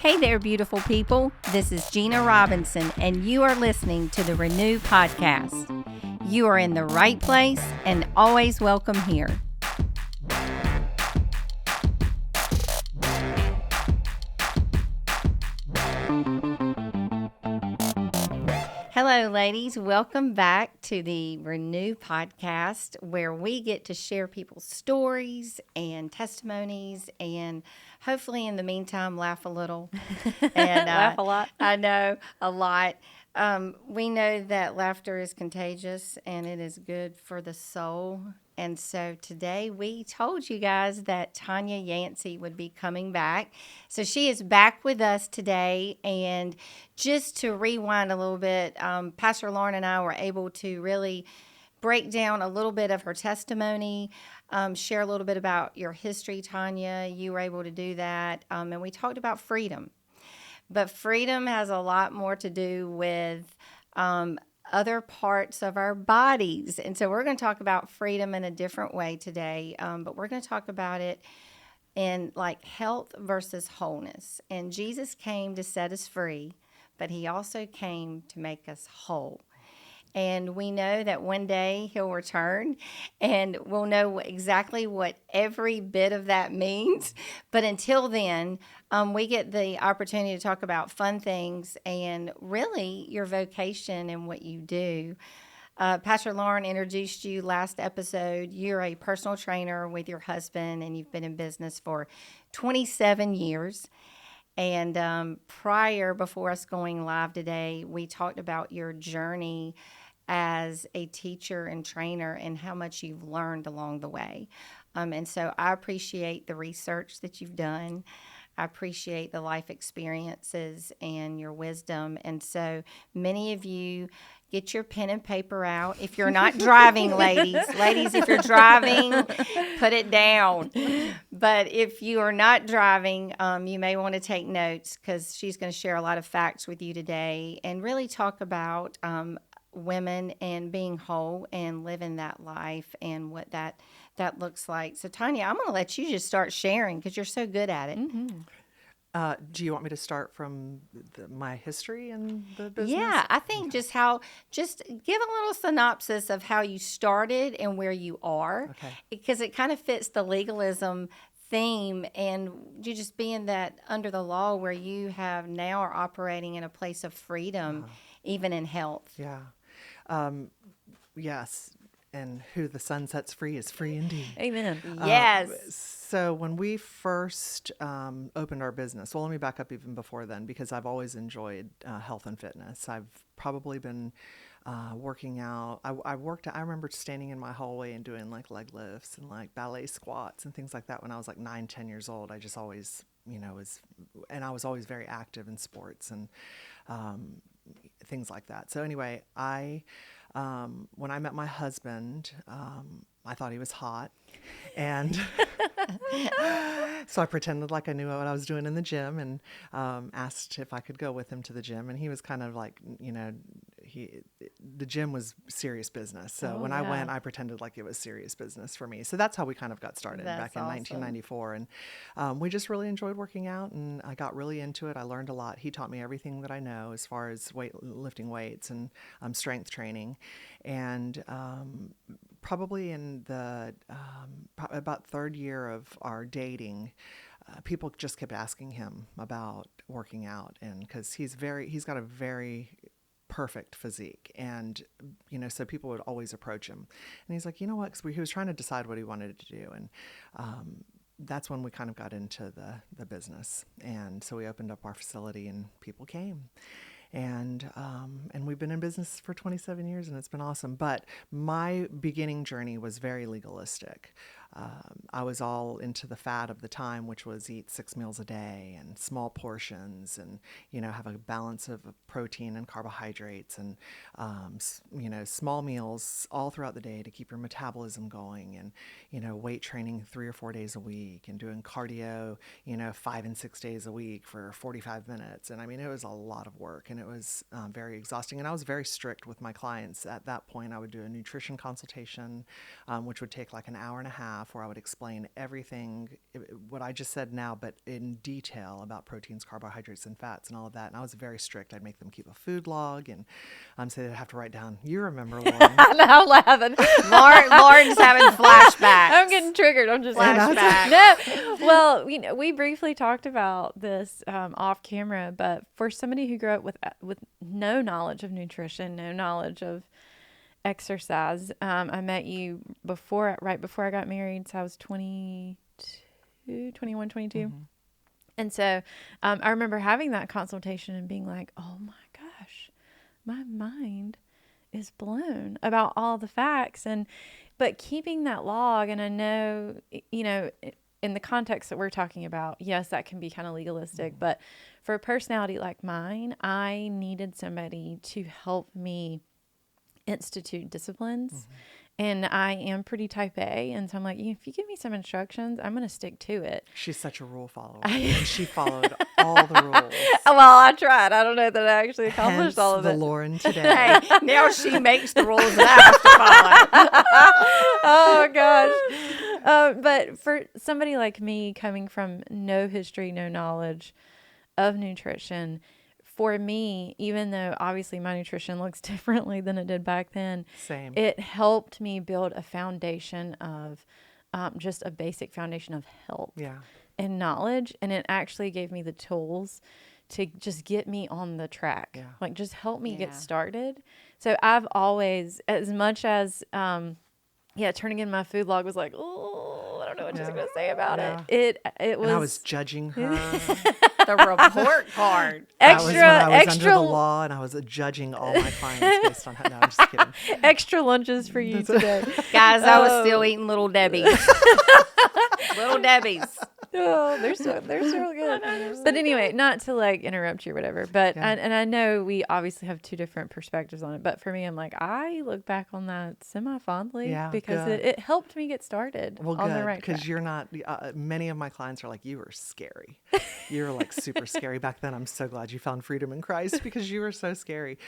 Hey there, beautiful people. This is Gina Robinson, and you are listening to the Renew Podcast. You are in the right place and always welcome here. Hello, ladies. Welcome back to the Renew Podcast, where we get to share people's stories and testimonies and hopefully in the meantime laugh a little. And Laugh a lot. I know, a lot. We know that laughter is contagious and it is good for the soul. And so today we told you guys that Tonya Yancey would be coming back. So she is back with us today. And just to rewind a little bit, Pastor Lauren and I were able to really break down a little bit of her testimony, share a little bit about your history, Tonya. You were able to do that. And we talked about freedom. But freedom has a lot more to do with other parts of our bodies. And so we're going to talk about freedom in a different way today. But we're going to talk about it in like health versus wholeness. And Jesus came to set us free, but he also came to make us whole. And we know that one day he'll return and we'll know exactly what every bit of that means. But until then, we get the opportunity to talk about fun things and really your vocation and what you do. Pastor Lauren introduced you last episode. You're a personal trainer with your husband and you've been in business for 27 years. And before us going live today, we talked about your journey as a teacher and trainer and how much you've learned along the way. And so I appreciate the research that you've done. I appreciate the life experiences and your wisdom. And so many of you get your pen and paper out. If you're not driving, ladies, if you're driving, put it down. But if you are not driving, you may want to take notes because she's going to share a lot of facts with you today and really talk about women and being whole and living that life and what that looks like. So, Tonya, I'm going to let you just start sharing because you're so good at it. Mm-hmm. Do you want me to start from my history in the business? Yeah, I think just give a little synopsis of how you started and where you are, because it kind of fits the legalism theme and you just being that under the law where you have now are operating in a place of freedom, even in health. Yeah. Yes. And who the sun sets free is free indeed. Amen. Yes. So when we first opened our business, well, let me back up even before then, because I've always enjoyed health and fitness. I've probably been working out. I remember standing in my hallway and doing like leg lifts and like ballet squats and things like that when I was like 9, 10 years old. I just always, and I was always very active in sports and things like that. So anyway, when I met my husband, I thought he was hot. And so I pretended like I knew what I was doing in the gym and asked if I could go with him to the gym. And he was kind of like, the gym was serious business. So when I went, I pretended like it was serious business for me. So that's how we kind of got started back in 1994. And we just really enjoyed working out and I got really into it. I learned a lot. He taught me everything that I know as far as lifting weights and strength training. And probably in the about third year of our dating, people just kept asking him about working out, and because he's got a very perfect physique, and so people would always approach him, and he's like, you know what? Because he was trying to decide what he wanted to do, and that's when we kind of got into the business, and so we opened up our facility, and people came. And we've been in business for 27 years, and it's been awesome. But my beginning journey was very legalistic. I was all into the fad of the time, which was eat 6 meals a day and small portions and, have a balance of protein and carbohydrates and, small meals all throughout the day to keep your metabolism going and, weight training 3 or 4 days a week and doing cardio, 5 and 6 days a week for 45 minutes. And I mean, it was a lot of work and it was very exhausting. And I was very strict with my clients. At that point, I would do a nutrition consultation, which would take like an hour and a half. half where I would explain everything, what I just said now, but in detail about proteins, carbohydrates, and fats and all of that. And I was very strict. I'd make them keep a food log and so they'd have to write down. You remember, Lauren? I'm now laughing. Lauren's having flashbacks. I'm getting triggered. I'm just Flashbacks. No. Well, we briefly talked about this off camera, but for somebody who grew up with no knowledge of nutrition, no knowledge of exercise, I met you right before I got married. So I was 21, 22. Mm-hmm. And so I remember having that consultation and being like, oh my gosh, my mind is blown about all the facts. But keeping that log, and I know, in the context that we're talking about, yes, that can be kind of legalistic, but for a personality like mine, I needed somebody to help me institute disciplines. And I am pretty type A. And so I'm like, if you give me some instructions, I'm going to stick to it. She's such a rule follower. And she followed all the rules. Well, I tried. I don't know that I actually accomplished Hence all of the it. Lauren today. Hey, now she makes the rules that I have to follow. Oh, gosh. But for somebody like me coming from no history, no knowledge of nutrition, for me, even though obviously my nutrition looks differently than it did back then, Same. It helped me build a foundation of just a basic foundation of health and knowledge. And it actually gave me the tools to just get me on the track, like just help me get started. So I've always, as much as, turning in my food log was like, oh, I don't know what she's going to say about it. It was. And I was judging her. The report card. That was when I was under the law, and I was judging all my clients based on how. No, I'm just kidding. Extra lunches for you today, Guys. I was still eating Little Debbie's. Little Debbie's. Oh, they're so good. But anyway, not to like interrupt you or whatever. But and I know we obviously have two different perspectives on it. But for me, I'm like, I look back on that semi-fondly because it helped me get started on the right track. Because you're not. Many of my clients are like, you were scary. You were like super scary back then. I'm so glad you found freedom in Christ because you were so scary.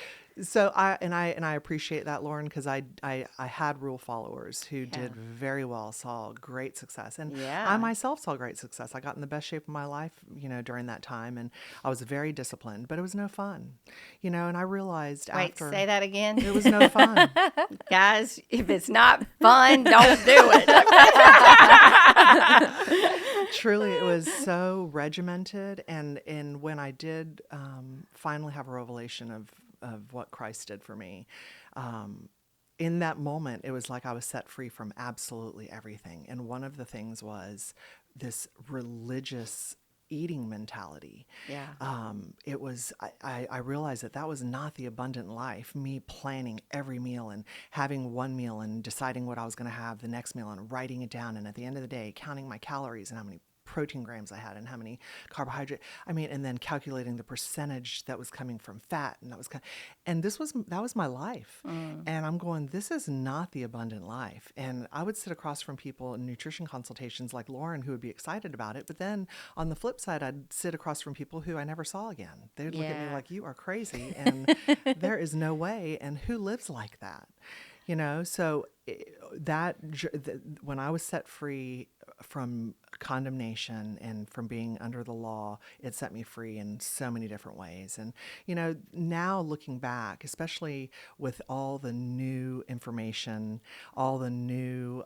So I appreciate that, Lauren, because I had rule followers who did very well, saw great success, and I myself saw great success. I got in the best shape of my life, during that time, and I was very disciplined, but it was no fun, and I realized after. Wait, say that again. It was no fun. Guys, if it's not fun, don't do it. Truly, it was so regimented, and when I did finally have a revelation of what Christ did for me, in that moment, it was like I was set free from absolutely everything. And one of the things was this religious eating mentality. It was, I realized that was not the abundant life, me planning every meal and having one meal and deciding what I was going to have the next meal and writing it down. And at the end of the day, counting my calories and how many protein grams I had and how many carbohydrate, and then calculating the percentage that was coming from fat. And that was my life. And I'm going, this is not the abundant life. And I would sit across from people in nutrition consultations like Lauren who would be excited about it. But then on the flip side, I'd sit across from people who I never saw again. They'd look at me like, you are crazy. And there is no way. And who lives like that? So when I was set free from condemnation and from being under the law, it set me free in so many different ways. And, now looking back, especially with all the new information, all the new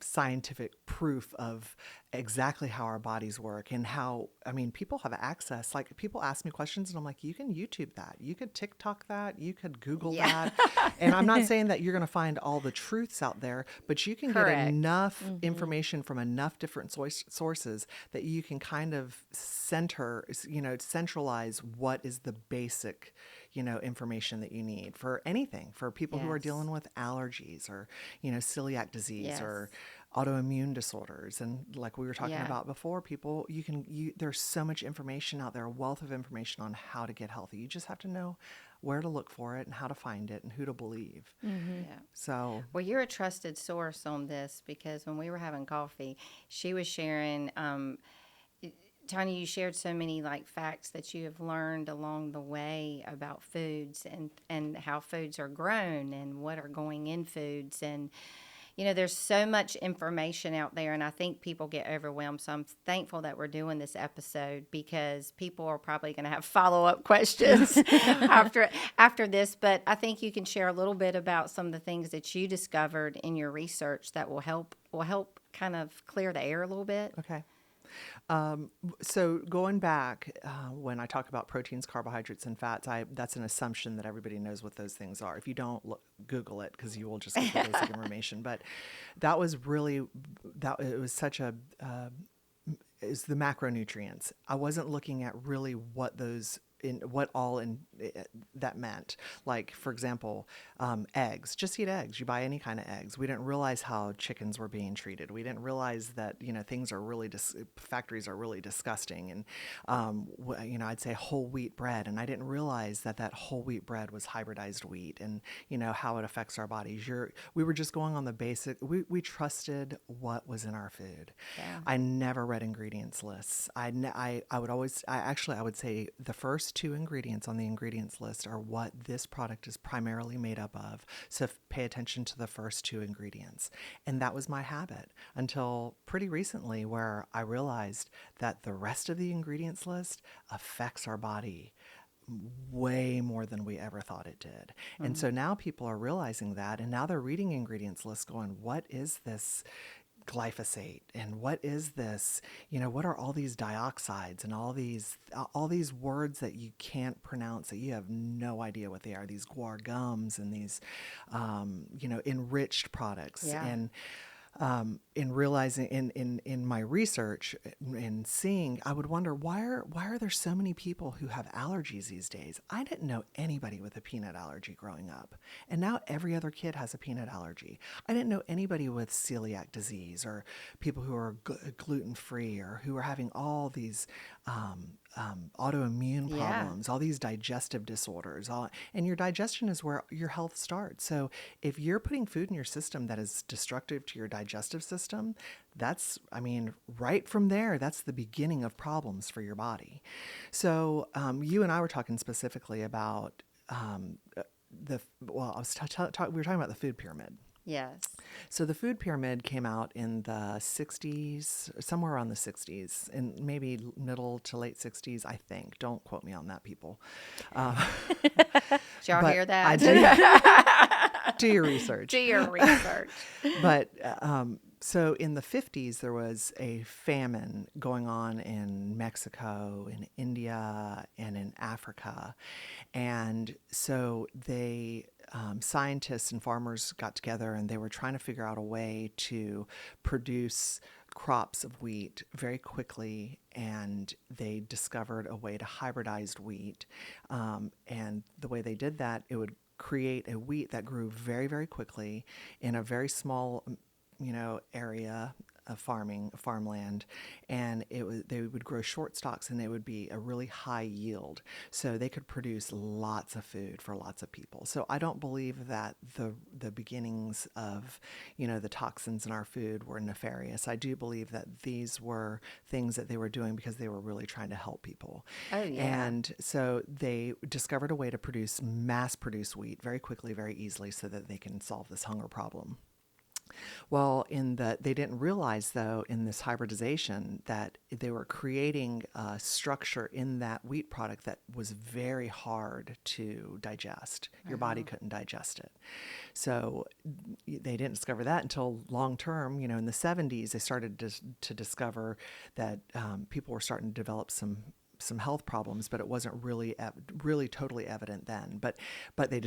scientific proof of exactly how our bodies work and how, people have access. Like people ask me questions and I'm like, you can YouTube that, you could TikTok that, you could Google that. And I'm not saying that you're going to find all the truths out there, but you can get enough information from enough different sources that you can kind of centralize what is the basic, information that you need for anything, for people who are dealing with allergies or, celiac disease or autoimmune disorders. And like we were talking about before, people, there's so much information out there, a wealth of information on how to get healthy. You just have to know where to look for it and how to find it and who to believe. So, well, you're a trusted source on this because when we were having coffee, she was sharing, Tonya, you shared so many facts that you have learned along the way about foods and how foods are grown and what are going in foods. And, there's so much information out there, and I think people get overwhelmed. So I'm thankful that we're doing this episode, because people are probably going to have follow-up questions after this. But I think you can share a little bit about some of the things that you discovered in your research that will help kind of clear the air a little bit. Okay. So going back, when I talk about proteins, carbohydrates, and fats, that's an assumption that everybody knows what those things are. If you don't, Google it, because you will just get the basic information. But that was really, it was such a, is the macronutrients. I wasn't looking at really what those that meant. Like, for example, eggs. Just eat eggs. You buy any kind of eggs. We didn't realize how chickens were being treated. We didn't realize that things are really factories are really disgusting. And I'd say whole wheat bread, and I didn't realize that whole wheat bread was hybridized wheat, and how it affects our bodies. We were just going on the basic. We trusted what was in our food. Yeah. I never read ingredients lists. I would say the first two ingredients on the ingredients list are what this product is primarily made up of. So pay attention to the first two ingredients. And that was my habit until pretty recently, where I realized that the rest of the ingredients list affects our body way more than we ever thought it did. And so now people are realizing that, and now they're reading ingredients lists going, what is this glyphosate, and what is this, what are all these dioxides and all these words that you can't pronounce, that you have no idea what they are, these guar gums and these enriched products. Yeah. And in realizing in my research and seeing, I would wonder, why are there so many people who have allergies these days? I didn't know anybody with a peanut allergy growing up, and now every other kid has a peanut allergy. I didn't know anybody with celiac disease, or people who are gluten-free, or who are having all these autoimmune problems, all these digestive disorders. And your digestion is where your health starts. So if you're putting food in your system that is destructive to your digestive system, right from there, that's the beginning of problems for your body. So you and I were talking specifically about we were talking about the food pyramid. Yes. So the food pyramid came out in the 60s, somewhere around the 60s, and maybe middle to late 60s, I think. Don't quote me on that, people. Did y'all hear that? I do your research. Do your research. But so in the 50s, there was a famine going on in Mexico, in India, and in Africa. And so scientists and farmers got together, and they were trying to figure out a way to produce crops of wheat very quickly, and they discovered a way to hybridize wheat. And the way they did that, it would create a wheat that grew very, very quickly in a very small area of farmland, and they would grow short stalks, and they would be a really high yield, so they could produce lots of food for lots of people. So I don't believe that the beginnings of the toxins in our food were nefarious. I do believe that these were things that they were doing because they were really trying to help people. Oh, yeah. And so they discovered a way to mass produce wheat very quickly, very easily, so that they can solve this hunger problem. Well, they didn't realize, though, in this hybridization, that they were creating a structure in that wheat product that was very hard to digest. Your body couldn't digest it. So they didn't discover that until long term, in the 70s, they started to discover that people were starting to develop some health problems, but it wasn't really totally evident then. But they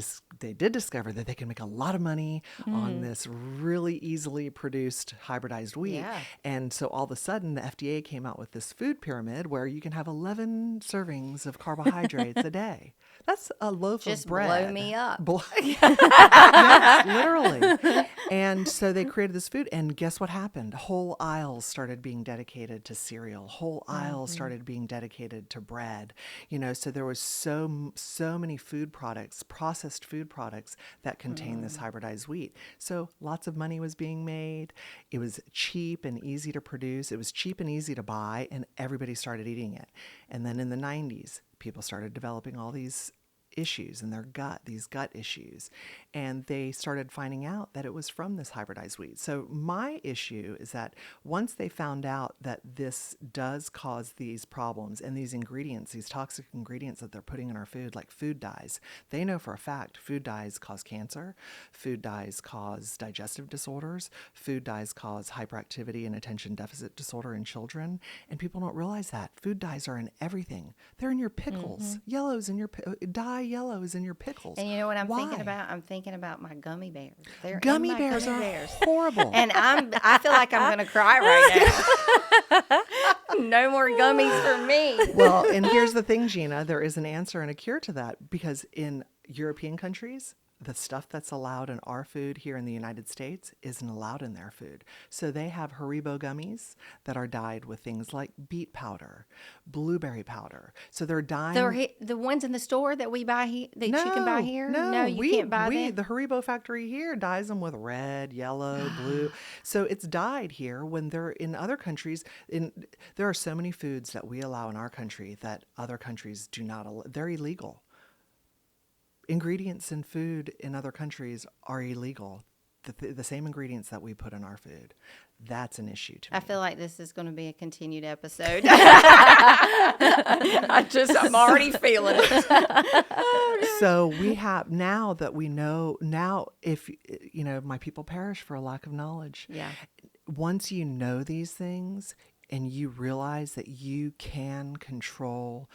did discover that they can make a lot of money on this really easily produced hybridized wheat. Yeah. And so all of a sudden, the FDA came out with this food pyramid where you can have 11 servings of carbohydrates a day. That's a loaf Just of bread. blow me up. Yes, literally. And so they created this food, and guess what happened? Whole aisles started being dedicated to cereal. Whole aisles started being dedicated to bread. So there was so many food products, processed food products, that contain this hybridized wheat. So lots of money was being made. It was cheap and easy to produce. It was cheap and easy to buy, and everybody started eating it. And then in the 90s, people started developing all these issues in their gut, these gut issues. And they started finding out that it was from this hybridized wheat. So my issue is that once they found out that this does cause these problems and these ingredients, these toxic ingredients that they're putting in our food, like food dyes, they know for a fact food dyes cause cancer, food dyes cause digestive disorders, food dyes cause hyperactivity and attention deficit disorder in children. And people don't realize that. Food dyes are in everything. They're in your pickles. Yellows in your dye yellows in your pickles. And you know what I'm Why? thinking about? I'm thinking about my gummy bears. They're in Gummy my bears gummy are bears. horrible. And I feel like I'm going to cry right now. No more gummies for me. Well, and here's the thing, Gina, there is an answer and a cure to that, because in European countries, the stuff that's allowed in our food here in the United States isn't allowed in their food. So they have Haribo gummies that are dyed with things like beet powder, blueberry powder. So they're dyeing. The ones in the store that we buy here, that you can buy here? No, you can't buy them. The Haribo factory here dyes them with red, yellow, blue. So it's dyed here when they're in other countries. There are so many foods that we allow in our country that other countries do not allow. They're illegal. Ingredients in food in other countries are illegal. The same ingredients that we put in our food. That's an issue to me. I feel like this is going to be a continued episode. I'm already feeling it. So we have, now that we know, if, my people perish for a lack of knowledge. Yeah. Once you know these things and you realize that you can control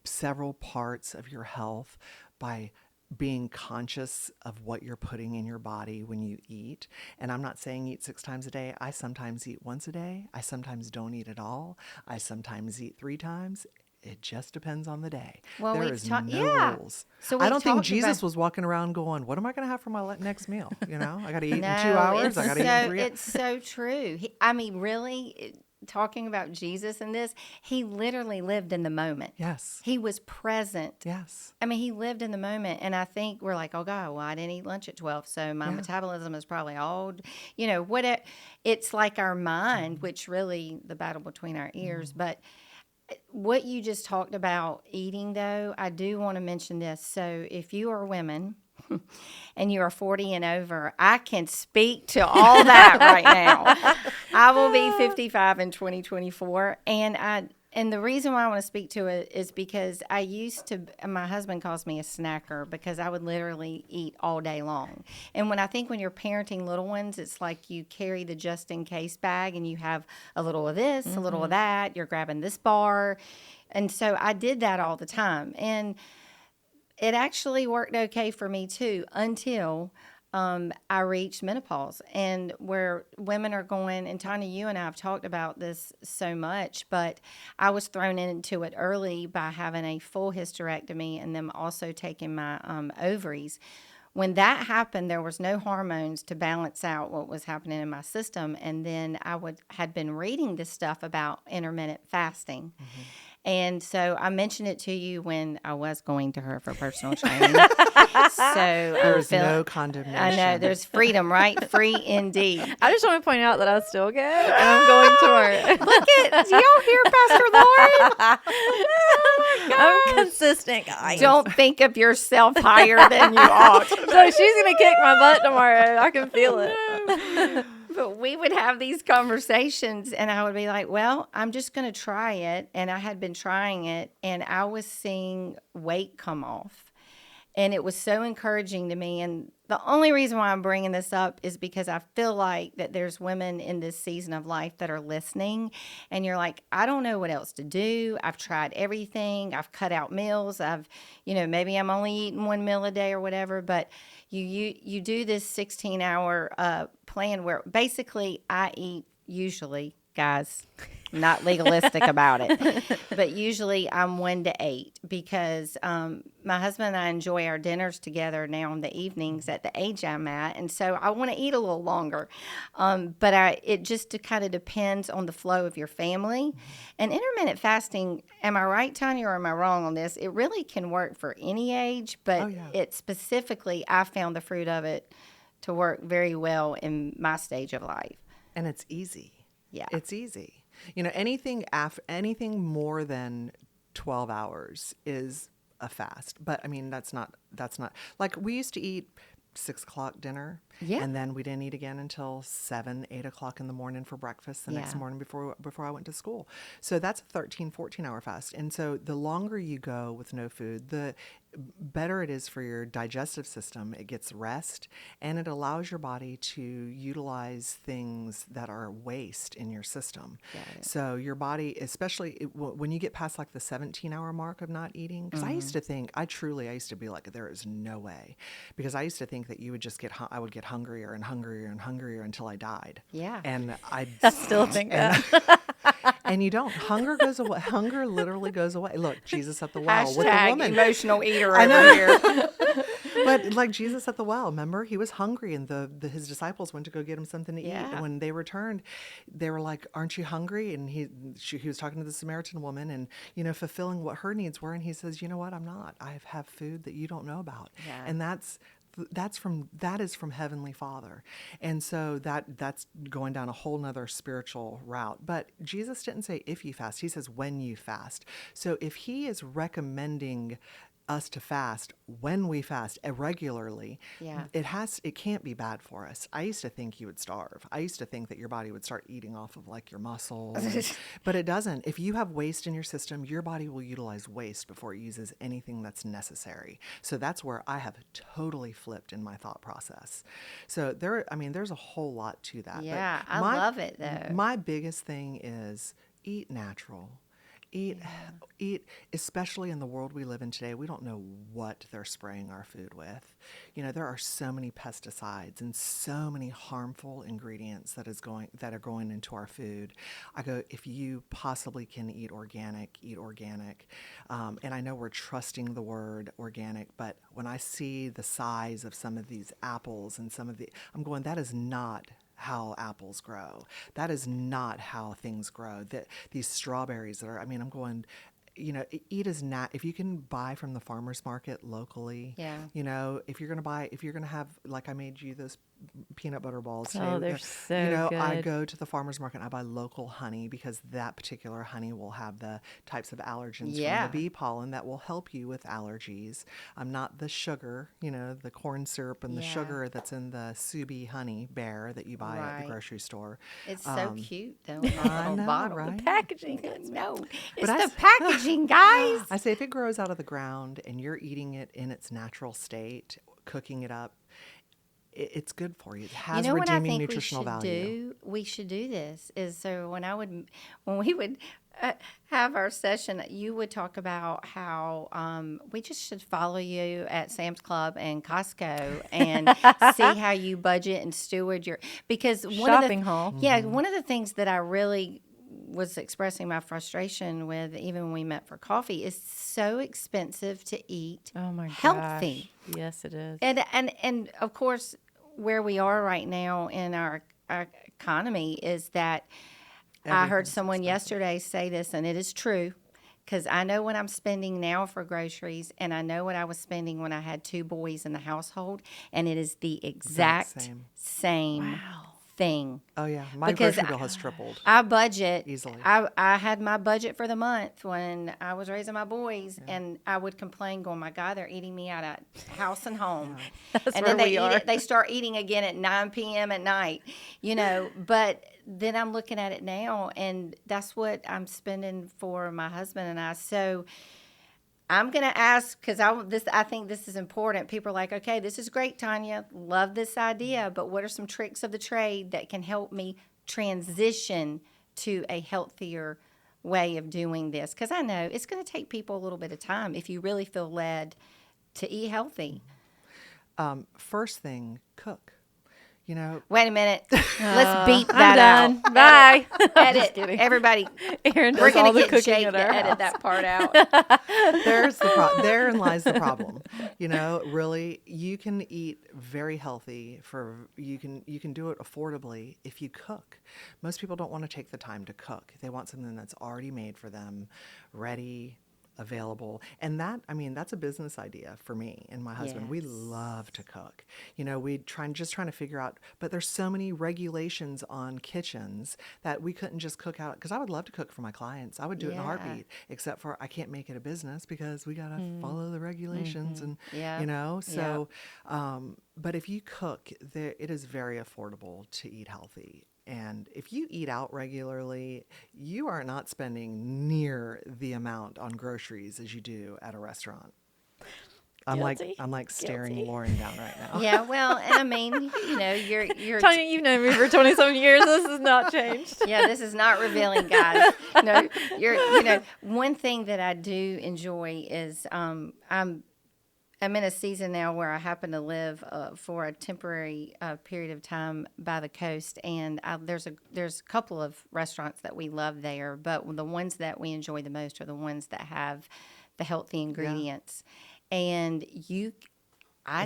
several parts of your health by being conscious of what you're putting in your body when you eat. And I'm not saying eat 6 times a day. I sometimes eat once a day. I sometimes don't eat at all. I sometimes eat 3 times. It just depends on the day. Well, there is no rules. So I don't think Jesus was walking around going, what am I going to have for my next meal? I got to eat in 2 hours. I got to eat in 3 hours. It's so true. Really, talking about Jesus and this, he literally lived in the moment. Yes. He was present. Yes. He lived in the moment. And I think we're like, oh, God, well, I didn't eat lunch at 12, so my metabolism is probably all, it's like our mind, which really the battle between our ears. But what you just talked about eating, though, I do want to mention this. So if you are women and you are 40 and over, I can speak to all that right now. I will be 55 in 2024. And the reason why I want to speak to it is because my husband calls me a snacker because I would literally eat all day long. And when you're parenting little ones, it's like you carry the just in case bag and you have a little of this, a little of that, you're grabbing this bar. And so I did that all the time. And it actually worked okay for me too until I reached menopause, and where women are going, and Tonya, you and I have talked about this so much, but I was thrown into it early by having a full hysterectomy and them also taking my ovaries. When that happened, there was no hormones to balance out what was happening in my system, and then had been reading this stuff about intermittent fasting. Mm-hmm. And so I mentioned it to you when I was going to her for personal training. So there's no condemnation. I know, there's freedom, right? Free indeed. I just want to point out that I still go and I'm going to her. Look at, do y'all hear Pastor Lauren? I'm consistent, guys. Don't think of yourself higher than you ought. So she's going to kick my butt tomorrow. I can feel it. But we would have these conversations, and I would be like, well, I'm just going to try it. And I had been trying it, and I was seeing weight come off. And it was so encouraging to me. And the only reason why I'm bringing this up is because I feel like that there's women in this season of life that are listening, and you're like, I don't know what else to do. I've tried everything. I've cut out meals. Maybe I'm only eating 1 meal a day or whatever, but you do this 16-hour plan where basically I eat usually, guys, not legalistic about it, but usually I'm 1 to 8 because my husband and I enjoy our dinners together now in the evenings at the age I'm at, and so I want to eat a little longer. But it just kind of depends on the flow of your family. And intermittent fasting, am I right, Tonya, or am I wrong on this? It really can work for any age, but it specifically, I found the fruit of it to work very well in my stage of life. And it's easy. Yeah. It's easy. Anything more than 12 hours is a fast. But I mean, that's not like we used to eat 6 o'clock dinner, Yeah. and then we didn't eat again until 7, 8 o'clock in the morning for breakfast the next Yeah. morning before I went to school. So that's a 13, 14-hour fast. And so the longer you go with no food, the better it is for your digestive system. It gets rest, and it allows your body to utilize things that are waste in your system. Got it. So your body, especially when you get past like the 17-hour mark of not eating, because I used to think, I used to be like, there is no way, because I used to think that you would just I would get hungrier and hungrier and hungrier until I died. Yeah. And I still think that. and you don't. Hunger goes away. Hunger literally goes away. Look, Jesus at the well with the Hashtag woman. emotional eater over here. But like Jesus at the well, remember, he was hungry, and his disciples went to go get him something to eat. Yeah. And when they returned, they were like, "Aren't you hungry?" And he was talking to the Samaritan woman, and fulfilling what her needs were. And he says, "You know what? I'm not. I have food that you don't know about." Yeah. And that is from Heavenly Father. And so that's going down a whole nother spiritual route. But Jesus didn't say if you fast, he says when you fast. So if he is recommending us to fast when we fast regularly, Yeah. it can't be bad for us. I used to think you would starve. I used to think that your body would start eating off of like your muscle, but it doesn't. If you have waste in your system, your body will utilize waste before it uses anything that's necessary. So that's where I have totally flipped in my thought process. So there's a whole lot to that. Yeah, But I love it, though. My biggest thing is eat natural. Eat, especially in the world we live in today. We don't know what they're spraying our food with. There are so many pesticides and so many harmful ingredients that are going into our food. I go, if you possibly can eat organic, eat organic. And I know we're trusting the word organic, but when I see the size of some of these apples and I'm going, that is not how apples grow. That is not how things grow. These strawberries I'm going, eat if you can buy from the farmer's market locally. Yeah. If you're going to have, like I made you those peanut butter balls today. Oh, they're so good. I go to the farmer's market and I buy local honey, because that particular honey will have the types of allergens Yeah. from the bee pollen that will help you with allergies. Not the sugar, the corn syrup and the Yeah. sugar that's in the Subi honey bear that you buy at Right. the grocery store. It's so cute, though, in that I little know, bottle. right? Packaging. No, it's But the packaging, guys. I say if it grows out of the ground and you're eating it in its natural state, cooking it up, it's good for you. It has You know what I redeeming think we nutritional should value. do? We should do this. Is so when we would have our session, you would talk about how we just should follow you at Sam's Club and Costco and see how you budget and steward because Shopping haul. Yeah, one of the things that I really was expressing my frustration with, even when we met for coffee, is so expensive to eat Oh my healthy. gosh. Yes, it is. And of course, where we are right now in our economy is that I heard Everything's someone expensive. yesterday say this, and it is true, because I know what I'm spending now for groceries, and I know what I was spending when I had 2 boys in the household, and it is the exact same Wow. thing. Oh yeah, my Because grocery bill has tripled. I budget Easily. I had my budget for the month when I was raising my boys, and I would complain, going, "My God, they're eating me out of house and home." That's and where then we are. they start eating again at 9 p.m. at night, But then I'm looking at it now, and that's what I'm spending for my husband and I. So I'm going to ask, because I think this is important. People are like, okay, this is great, Tonya. Love this idea. But what are some tricks of the trade that can help me transition to a healthier way of doing this? Because I know it's going to take people a little bit of time if you really feel led to eat healthy. First thing, cook. Wait a minute. Let's beep that I'm done. out. Bye. Edit. kidding. Everybody, Aaron we're does all going to the get cooking Jake at to our edit house. that part out. Therein lies the problem. Really, you can eat very healthy you can do it affordably if you cook. Most people don't want to take the time to cook. They want something that's already made for them, ready. available. And that, I mean, that's a business idea for me and my husband. We Yes. love to cook. You know, just trying to figure out, but there's so many regulations on kitchens that we couldn't just cook out, because I would love to cook for my clients. I would do it in a Yeah. heartbeat, except for I can't make it a business because we got to follow the regulations and, Yeah. you know, Yeah. so, but if you cook, it is very affordable to eat healthy. And if you eat out regularly, you are not spending near the amount on groceries as you do at a restaurant. Guilty. I'm like staring Guilty. Lauren down right now. Yeah, well, and I mean, you know, you're Tanya, you've known me for 20-some years. This has not changed. yeah, this is not revealing, guys. No, you know, one thing that I do enjoy is I'm in a season now where I happen to live for a temporary period of time by the coast, and there's a couple of restaurants that we love there, but the ones that we enjoy the most are the ones that have the healthy ingredients. And It's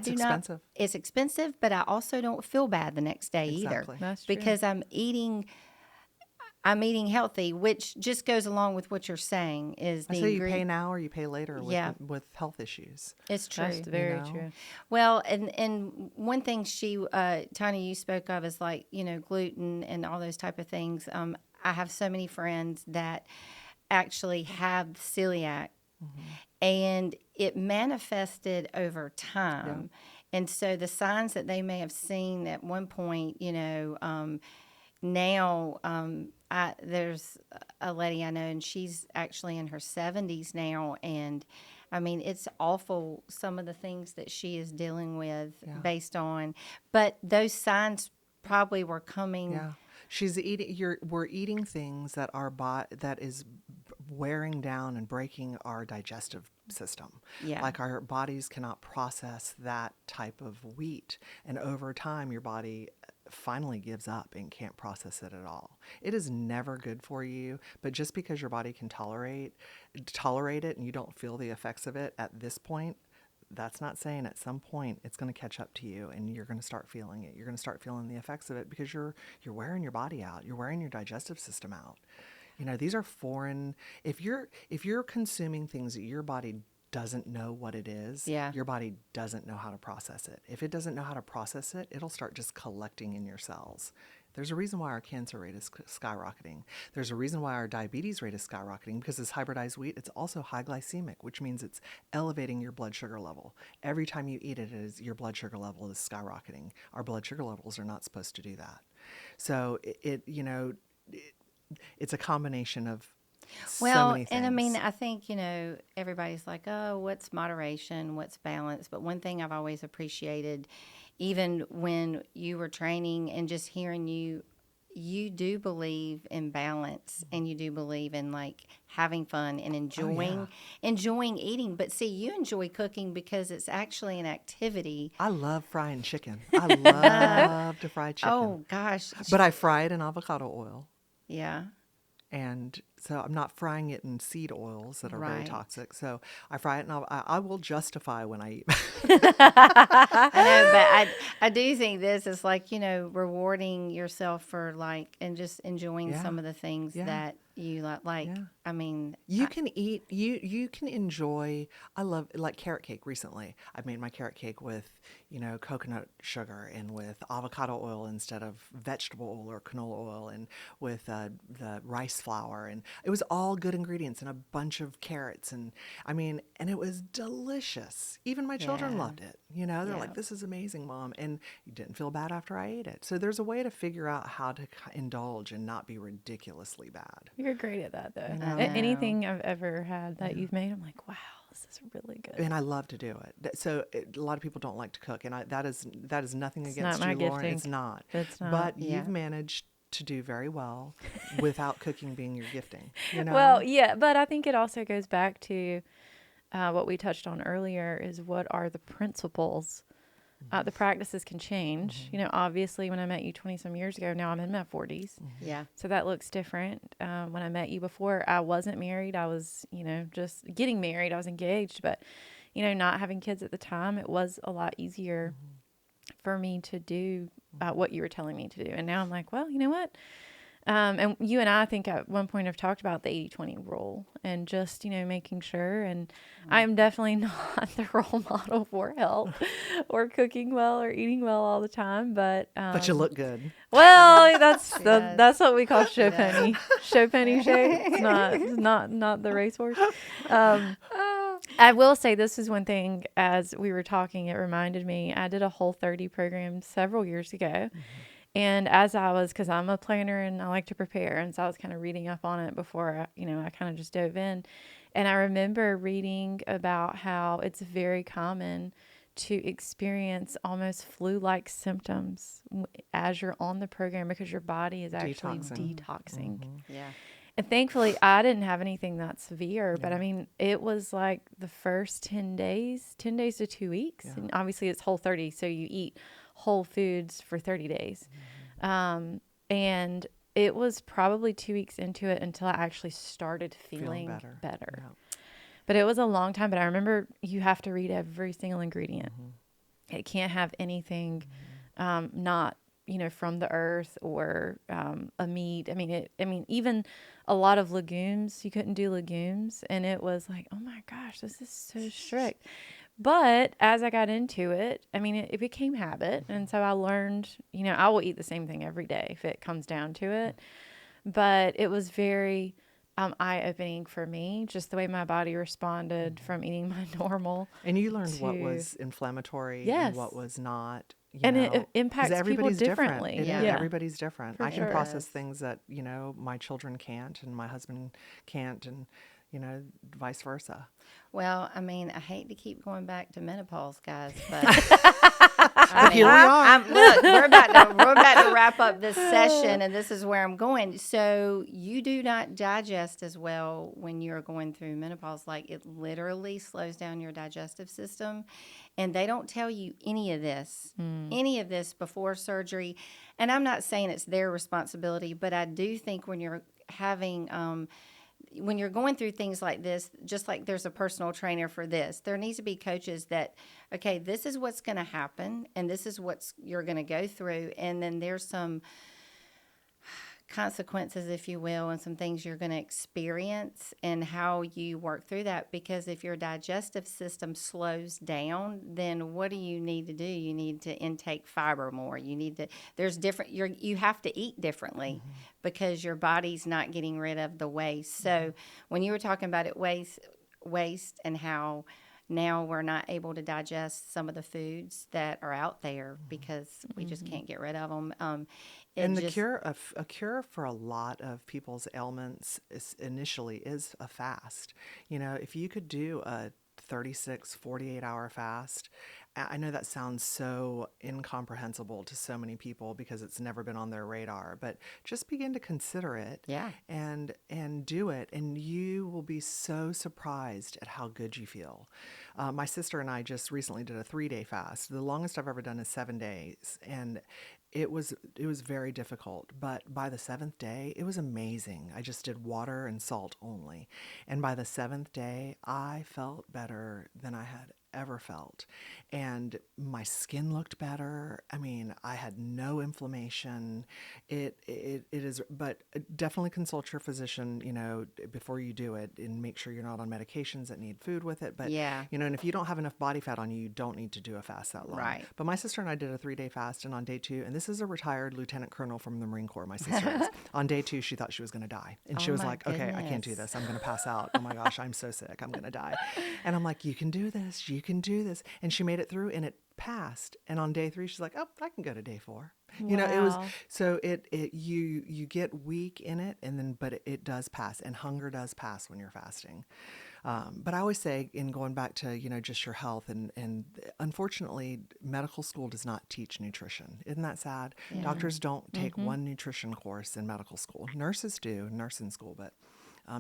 expensive. It's expensive, but I also don't feel bad the next day Exactly. either, That's true. because I'm eating healthy, which just goes along with what you're saying is I the say you pay ingredient. now or you pay later Yeah. with health issues. It's true. That's very know? true. Well, and one thing Tanya, you spoke of is like, you know, gluten and all those type of things. I have so many friends that actually have celiac, and it manifested over time. And so the signs that they may have seen at one point, you know, now there's a lady I know, and she's actually in her 70s now, and I mean, it's awful, some of the things that she is dealing with based on, but those signs probably were coming. Yeah. She's eating we're eating things that that is wearing down and breaking our digestive system. Yeah. Like our bodies cannot process that type of wheat, and over time your body finally gives up and can't process it at all. It is never good for you, but just because your body can tolerate it and you don't feel the effects of it at this point, that's not saying at some point it's going to catch up to you and you're going to start feeling it. You're going to start feeling the effects of it because you're wearing your body out. You're wearing your digestive system out. You know, these are foreign. If you're consuming things that your body doesn't know what it is, your body doesn't know how to process it. If it doesn't know how to process it, it'll start just collecting in your cells. There's a reason why our cancer rate is skyrocketing. There's a reason why our diabetes rate is skyrocketing, because this hybridized wheat, it's also high glycemic, which means it's elevating your blood sugar level. Every time you eat it, your blood sugar level is skyrocketing. Our blood sugar levels are not supposed to do that. So it's a combination of so many things. And I mean, I think, you know, everybody's like, oh, what's moderation? What's balance? But one thing I've always appreciated, even when you were training and just hearing you do believe in balance, and you do believe in like having fun and enjoying eating. But see, you enjoy cooking because it's actually an activity. I love frying chicken. I love to fry chicken. Oh gosh. But I fry it in avocado oil. Yeah. And so I'm not frying it in seed oils that are very Right. toxic. So I fry it, and I will justify when I eat. I know, but I do think this is like, you know, rewarding yourself for like, and just enjoying Yeah. some of the things Yeah. that you like. Yeah. I mean, You can eat, you can enjoy, I love, like carrot cake recently. I made my carrot cake with, you know, coconut sugar and with avocado oil instead of vegetable oil or canola oil, and with the rice flour. And it was all good ingredients and a bunch of carrots. And I mean, and it was delicious. Even my children Yeah. loved it. You know, they're Yeah. like, this is amazing, Mom. And you didn't feel bad after I ate it. So there's a way to figure out how to indulge and not be ridiculously bad. You're great at that, though. know. Anything I've ever had that you've made, I'm like, wow, this is really good. And I love to do it. So a lot of people don't like to cook, and that is nothing It's against not my you, Lauren. gifting. It's not. It's not. But Yeah. you've managed to do very well without cooking being your gifting. You know? Well, yeah, but I think it also goes back to what we touched on earlier, is what are the principles. The practices can change. You know, obviously, when I met you 20-some years ago, now I'm in my 40s. yeah. So that looks different. When I met you before, I wasn't married. I was, you know, just getting married. I was engaged, but, you know, not having kids at the time, it was a lot easier for me to do what you were telling me to do. And now I'm like, well, you know what? And you and I think at one point have talked about the 80-20 rule and just, making sure. And I am definitely not the role model for health or cooking well or eating well all the time. But you look good. well, that's She does. that's what we call show pony. Show pony shape. It's not the racehorse. I will say this is one thing, as we were talking, it reminded me, I did a Whole30 program several years ago. And as because I'm a planner and I like to prepare. And so I was kind of reading up on it before, I kind of just dove in. And I remember reading about how it's very common to experience almost flu-like symptoms as you're on the program because your body is actually detoxing. Yeah. And thankfully, I didn't have anything that severe, but I mean, it was like the first 10 days to 2 weeks. And obviously it's Whole30, so you eat whole foods for 30 days. And it was probably 2 weeks into it until I actually started feeling better. Yeah. But it was a long time. But I remember you have to read every single ingredient. It can't have anything not from the earth or a meat. I mean, even a lot of legumes, you couldn't do legumes. And it was like, oh my gosh, this is so strict. But as I got into it, I mean, it became habit. And so I learned, I will eat the same thing every day if it comes down to it. But it was very eye-opening for me, just the way my body responded from eating my normal. And you learned what was inflammatory and what was not. It impacts people differently. differently. Everybody's different. I can process Yes. things that, my children can't and my husband can't, and, vice versa. Well, I mean, I hate to keep going back to menopause, guys, but Here we are. look, we're about to wrap up this session, and this is where I'm going. So you do not digest as well when you're going through menopause. Like, it literally slows down your digestive system, and they don't tell you any of this before surgery. And I'm not saying it's their responsibility, but I do think when you're having when you're going through things like this, just like there's a personal trainer for this, there needs to be coaches that, okay, this is what's going to happen, and this is what you're going to go through, and then there's some consequences, if you will, and some things you're going to experience and how you work through that. Because if your digestive system slows down, then what do you need to do? You need to intake fiber more. You need to, you have to eat differently because your body's not getting rid of the waste. So when you were talking about it, waste and how now we're not able to digest some of the foods that are out there because we just can't get rid of them. And a cure for a lot of people's ailments initially is a fast. If you could do a 36, 48-hour fast, I know that sounds so incomprehensible to so many people because it's never been on their radar, but just begin to consider it and do it, and you will be so surprised at how good you feel. My sister and I just recently did a 3-day fast. The longest I've ever done is 7 days, and it was very difficult, but by the 7th day, it was amazing. I just did water and salt only. And by the 7th day, I felt better than I had ever felt. And my skin looked better. I mean, I had no inflammation. It is, but definitely consult your physician, before you do it, and make sure you're not on medications that need food with it. But, and if you don't have enough body fat on you, you don't need to do a fast that long. Right. But my sister and I did a 3-day fast, and on day 2, and this is a retired lieutenant colonel from the Marine Corps, my sister is. On day 2, she thought she was going to die. And she was like, okay, I can't do this. I'm going to pass out. Oh my gosh, I'm so sick. I'm going to die. And I'm like, you can do this. You can do this. And she made it through, and it passed. And on day 3, she's like, oh, I can go to day 4. It was, so you get weak in it, and then, but it does pass, and hunger does pass when you're fasting. But I always say, in going back to, just your health, and unfortunately, medical school does not teach nutrition. Isn't that sad? Yeah. Doctors don't take one nutrition course in medical school. Nurses do, nursing school, but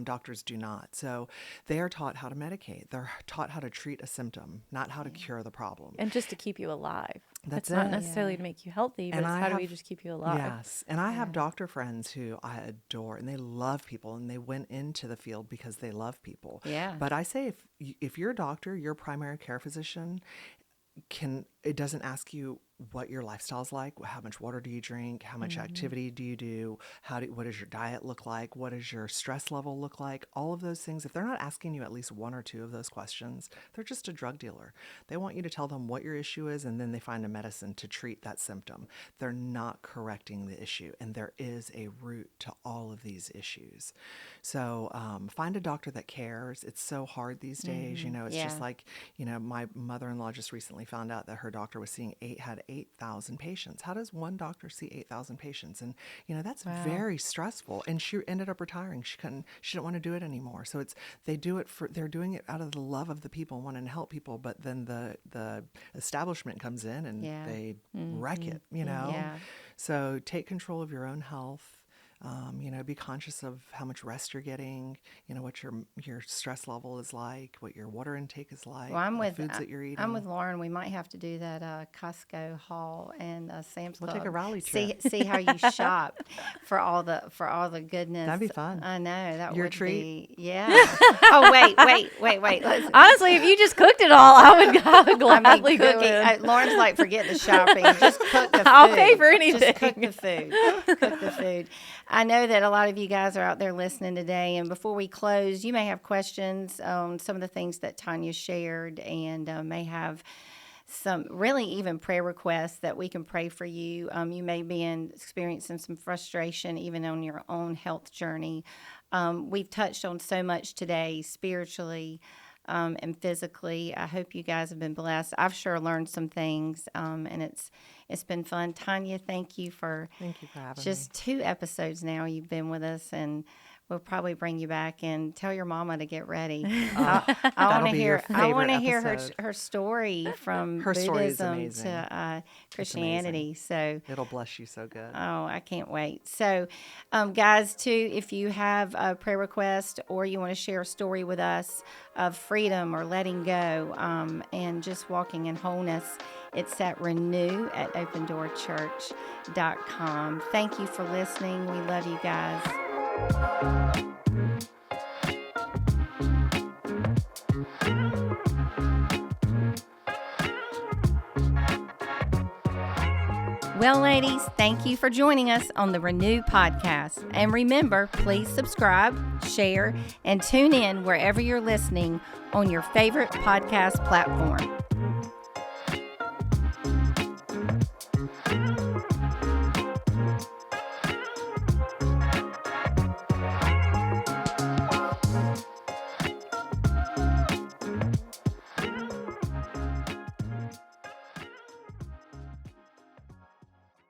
doctors do not. So they are taught how to medicate. They're taught how to treat a symptom, not how to cure the problem. And just to keep you alive. That's not necessarily to make you healthy, but how do we just keep you alive? Yes. And I have doctor friends who I adore, and they love people, and they went into the field because they love people. Yeah. But I say, if you're a doctor, your primary care physician, it doesn't ask you what your lifestyle's like, how much water do you drink, how much activity do you do, what does your diet look like, what does your stress level look like, all of those things. If they're not asking you at least one or two of those questions, they're just a drug dealer. They want you to tell them what your issue is, and then they find a medicine to treat that symptom. They're not correcting the issue, and there is a root to all of these issues. So find a doctor that cares. It's so hard these days. It's just like, my mother-in-law just recently found out that her doctor was had 8,000 patients. How does one doctor see 8,000 patients? And that's very stressful. And she ended up retiring. She didn't want to do it anymore. So they're doing it out of the love of the people, wanting to help people. But then the establishment comes in and they wreck it. Yeah. So take control of your own health. Be conscious of how much rest you're getting, what your stress level is like, what your water intake is like, the foods that you're eating. I'm with Lauren. We might have to do that Costco haul and Sam's Club. We'll take a rally trip. See how you shop for all the goodness. That'd be fun. I know that Your would treat. be. Yeah. Oh wait. Listen. Honestly, if you just cooked it all, I would gladly go in. Lauren's like, forget the shopping. Just cook the food. I'll pay for anything. Just cook the food. Cook the food. I know that a lot of you guys are out there listening today, and before we close, you may have questions on some of the things that Tonya shared, and may have some really even prayer requests that we can pray for you. You may be experiencing some frustration even on your own health journey. We've touched on so much today spiritually and physically. I hope you guys have been blessed. I've sure learned some things, and it's been fun. Tonya, thank you for having just 2 episodes now you've been with us, and we'll probably bring you back and tell your mama to get ready. I want to hear. I want to hear her story from Buddhism to Christianity. So it'll bless you so good. Oh, I can't wait. So, guys, too, if you have a prayer request or you want to share a story with us of freedom or letting go and just walking in wholeness, it's at renew@opendoorchurch.com. Thank you for listening. We love you guys. Well, ladies, thank you for joining us on the Renew podcast. And remember, please subscribe, share, and tune in wherever you're listening on your favorite podcast platform.